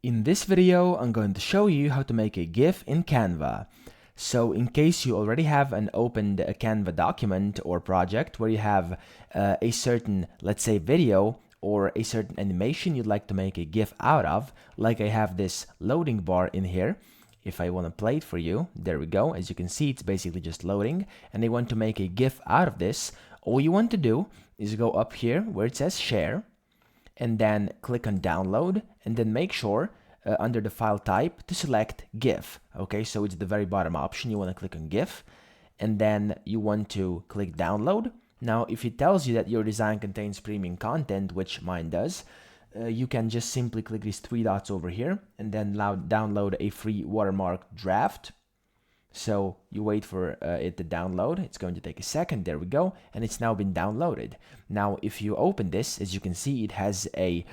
In this video, I'm going to show you how to make a GIF in Canva. So in case you already have an opened Canva document or project where you have a certain, let's say, video or a certain animation you'd like to make a GIF out of, like I have this loading bar in here. If I want to play it for you, there we go. As you can see, it's basically just loading, and I want to make a GIF out of this. All you want to do is go up here where it says share, and then click on download, and then make sure under the file type to select GIF. Okay, so it's the very bottom option. You want to click on GIF, and then you want to click download. Now, if it tells you that your design contains premium content, which mine does, you can just simply click these three dots over here and then download a free watermark draft. So you wait for it to download. It's going to take a second. There we go. And it's now been downloaded. Now, if you open this, as you can see, it has a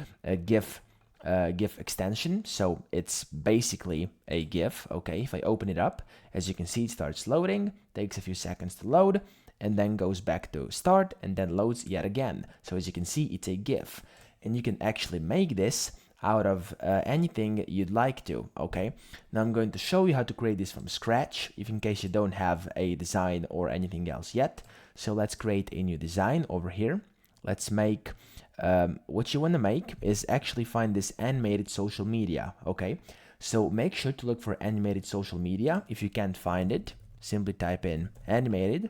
GIF extension. So it's basically a GIF. Okay, if I open it up, as you can see, it starts loading, takes a few seconds to load, and then goes back to start and then loads yet again. So as you can see, it's a GIF. And you can actually make this out of anything you'd like to. Okay, now I'm going to show you how to create this from scratch, if in case you don't have a design or anything else yet. So let's create a new design over here. Let's make what you want to make is actually find this animated social media. Okay, so make sure to look for animated social media. If you can't find it, simply type in animated,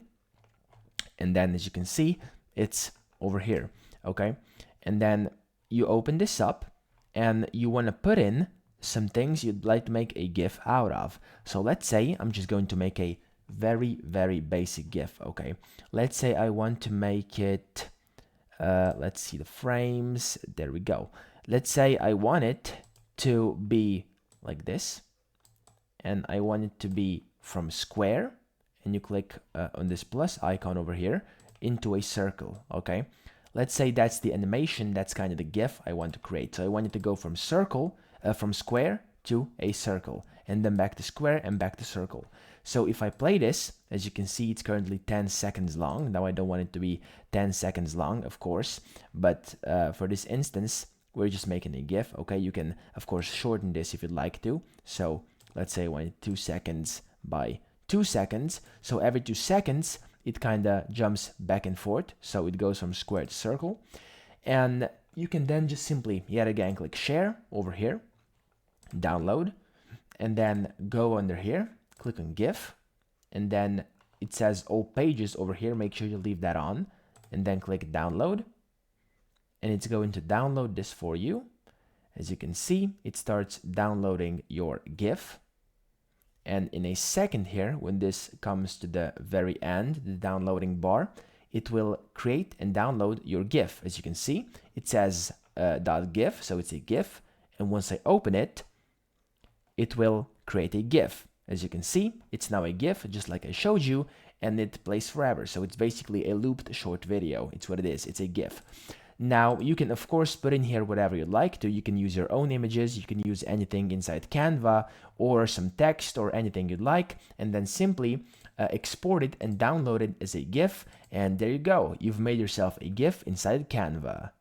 and then as you can see, it's over here. Okay, and then you open this up and you want to put in some things you'd like to make a GIF out of. So let's say I'm just going to make a very basic GIF. Okay, let's say I want to make it let's see the frames. There we go. Let's say I want it to be like this, and I want it to be from square, and you click on this plus icon over here into a circle. Okay, let's say that's the animation, that's kind of the GIF I want to create. So I want it to go from from square to a circle, and then back to square and back to circle. So if I play this, as you can see, it's currently 10 seconds long. Now I don't want it to be 10 seconds long, of course, but for this instance, we're just making a GIF. Okay, you can of course shorten this if you'd like to. So let's say I want it 2 seconds by 2 seconds. So every 2 seconds, it kind of jumps back and forth. So it goes from square to circle. And you can then just simply, yet again, click share over here, download, and then go under here, click on GIF, and then it says all pages over here. Make sure you leave that on, and then click download, and it's going to download this for you. As you can see, it starts downloading your GIF. And in a second here, when this comes to the very end, the downloading bar, it will create and download your GIF. As you can see, it says .gif, so it's a GIF. And once I open it, it will create a GIF. As you can see, it's now a GIF, just like I showed you, and it plays forever. So it's basically a looped short video. It's what it is. It's a GIF. Now, you can, of course, put in here whatever you'd like to. You can use your own images. You can use anything inside Canva or some text or anything you'd like, and then simply export it and download it as a GIF. And there you go. You've made yourself a GIF inside Canva.